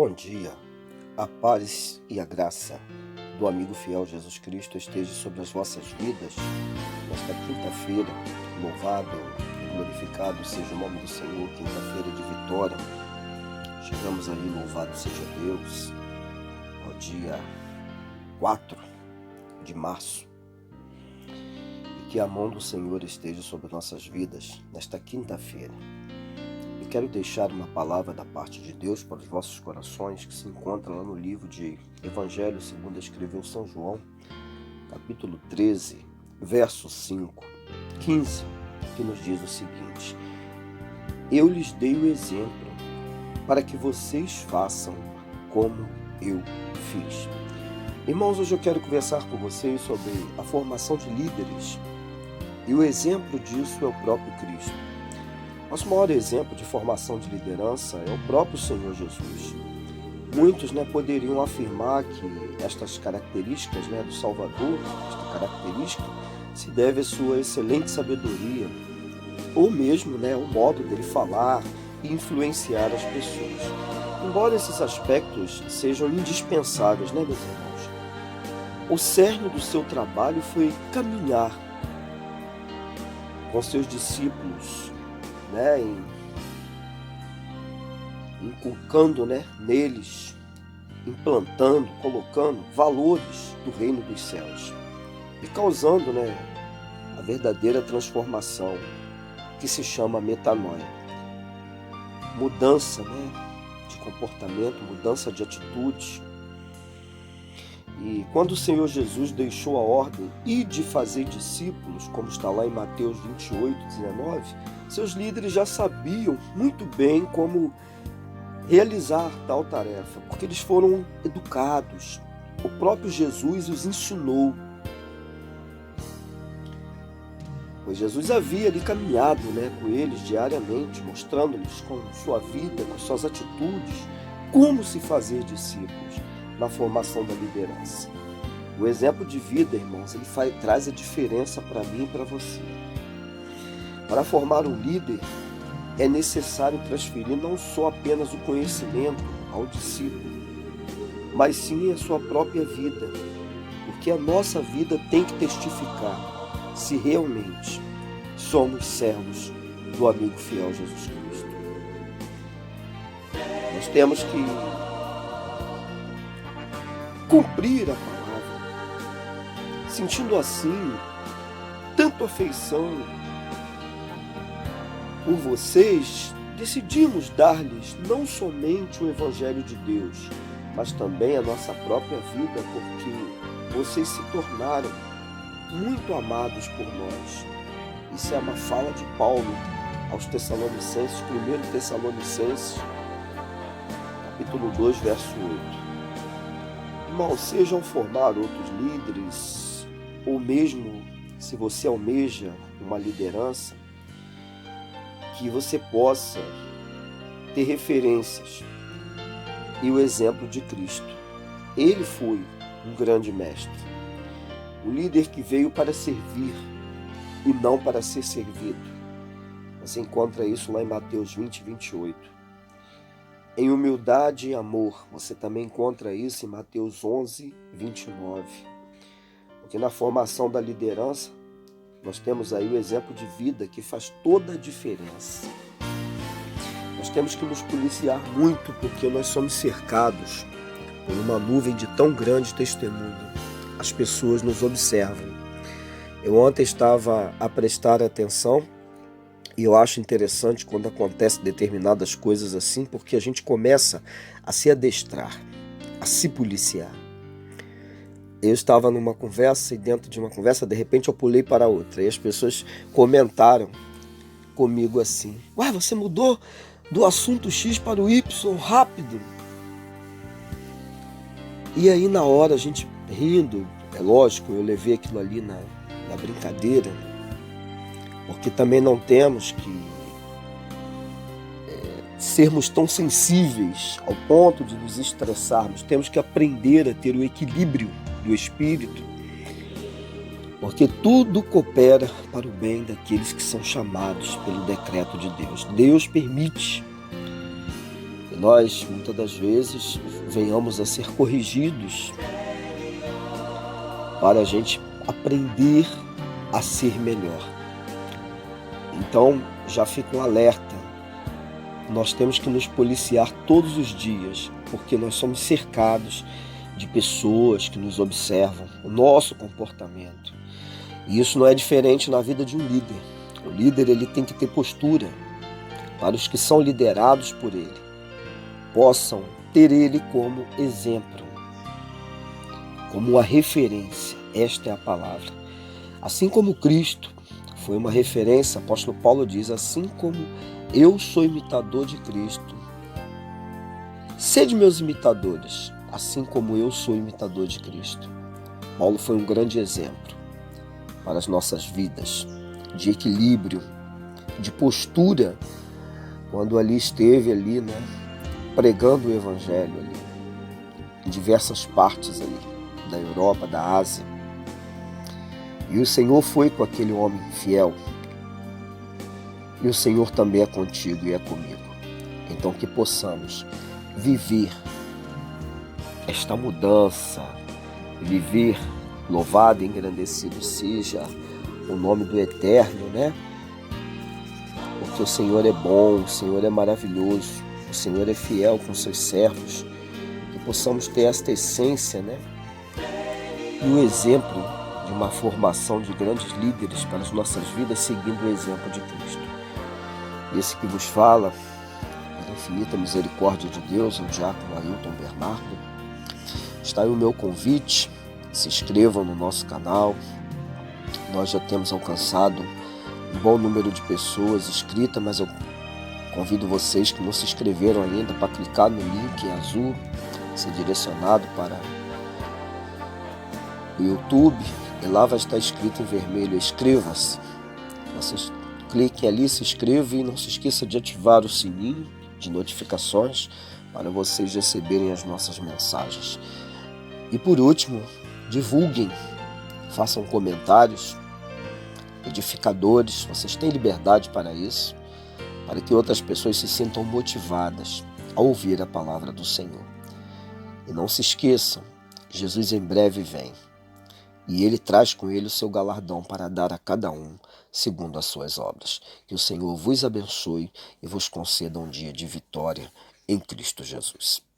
Bom dia, a paz e a graça do amigo fiel Jesus Cristo esteja sobre as vossas vidas nesta quinta-feira. Louvado e glorificado seja o nome do Senhor, quinta-feira de vitória. Chegamos aí, louvado seja Deus, ao dia 4 de março. E que a mão do Senhor esteja sobre nossas vidas nesta quinta-feira. Quero deixar uma palavra da parte de Deus para os vossos corações, que se encontra lá no livro de Evangelho segundo escreveu São João, capítulo 13, verso 15, que nos diz o seguinte: Eu lhes dei o exemplo para que vocês façam como eu fiz. Irmãos, hoje eu quero conversar com vocês sobre a formação de líderes, e o exemplo disso é o próprio Cristo. Nosso maior exemplo de formação de liderança é o próprio Senhor Jesus. Muitos poderiam afirmar que estas características do Salvador, esta característica, se deve à sua excelente sabedoria, ou mesmo o modo dele falar e influenciar as pessoas. Embora esses aspectos sejam indispensáveis, meus irmãos, o cerne do seu trabalho foi caminhar com seus discípulos, inculcando neles, implantando, colocando valores do reino dos céus e causando a verdadeira transformação que se chama metanoia, mudança de comportamento, mudança de atitude. E quando o Senhor Jesus deixou a ordem de fazer discípulos, como está lá em Mateus 28, 19, seus líderes já sabiam muito bem como realizar tal tarefa, porque eles foram educados. O próprio Jesus os ensinou. Pois Jesus havia ali caminhado com eles diariamente, mostrando-lhes com sua vida, com suas atitudes, como se fazer discípulos na formação da liderança. O exemplo de vida, irmãos, ele traz a diferença para mim e para você. Para formar um líder, é necessário transferir não só apenas o conhecimento ao discípulo, mas sim a sua própria vida, porque a nossa vida tem que testificar se realmente somos servos do amigo fiel Jesus Cristo. Nós temos que cumprir a palavra, sentindo assim tanto afeição por vocês, decidimos dar-lhes não somente o Evangelho de Deus, mas também a nossa própria vida, porque vocês se tornaram muito amados por nós. Isso é uma fala de Paulo aos Tessalonicenses, 1 Tessalonicenses, capítulo 2, verso 8. Irmãos, sejam formar outros líderes, ou mesmo se você almeja uma liderança, que você possa ter referências e o exemplo de Cristo. Ele foi um grande mestre, o líder que veio para servir e não para ser servido. Você encontra isso lá em Mateus 20, 28. Em humildade e amor, você também encontra isso em Mateus 11, 29. Porque na formação da liderança, nós temos aí o exemplo de vida que faz toda a diferença. Nós temos que nos policiar muito, porque nós somos cercados por uma nuvem de tão grande testemunho. As pessoas nos observam. Eu ontem estava a prestar atenção, e eu acho interessante quando acontecem determinadas coisas assim, porque a gente começa a se adestrar, a se policiar. Eu estava numa conversa, e dentro de uma conversa, de repente eu pulei para outra. E as pessoas comentaram comigo assim: Ué, você mudou do assunto X para o Y rápido. E aí na hora a gente rindo, é lógico, eu levei aquilo ali na brincadeira, porque também não temos que sermos tão sensíveis ao ponto de nos estressarmos. Temos que aprender a ter o equilíbrio do espírito, porque tudo coopera para o bem daqueles que são chamados pelo decreto de Deus. Deus permite nós, muitas das vezes, venhamos a ser corrigidos para a gente aprender a ser melhor. Então, já fica um alerta. Nós temos que nos policiar todos os dias, porque nós somos cercados de pessoas que nos observam, o nosso comportamento. E isso não é diferente na vida de um líder. O líder, ele tem que ter postura para os que são liderados por ele, possam ter ele como exemplo, como uma referência. Esta é a palavra. Assim como Cristo foi uma referência, o apóstolo Paulo diz, assim como eu sou imitador de Cristo, sede meus imitadores, assim como eu sou imitador de Cristo. Paulo foi um grande exemplo para as nossas vidas, de equilíbrio, de postura, quando ali esteve ali, pregando o evangelho ali, em diversas partes ali, da Europa, da Ásia. E o Senhor foi com aquele homem fiel. E o Senhor também é contigo e é comigo. Então que possamos viver esta mudança, viver, louvado e engrandecido seja o nome do Eterno, Porque o Senhor é bom, o Senhor é maravilhoso, o Senhor é fiel com seus servos. Que possamos ter esta essência, E o exemplo de uma formação de grandes líderes para as nossas vidas, seguindo o exemplo de Cristo. Esse que vos fala, pela infinita misericórdia de Deus, o diácono Ailton Bernardo. Está aí o meu convite, se inscrevam no nosso canal. Nós já temos alcançado um bom número de pessoas inscritas, mas eu convido vocês que não se inscreveram ainda para clicar no link azul, ser direcionado para o YouTube, e lá vai estar escrito em vermelho, inscreva-se. Vocês cliquem ali, se inscrevam e não se esqueça de ativar o sininho de notificações para vocês receberem as nossas mensagens. E por último, divulguem, façam comentários edificadores, vocês têm liberdade para isso, para que outras pessoas se sintam motivadas a ouvir a palavra do Senhor. E não se esqueçam, Jesus em breve vem. E Ele traz com Ele o seu galardão para dar a cada um segundo as suas obras. Que o Senhor vos abençoe e vos conceda um dia de vitória em Cristo Jesus.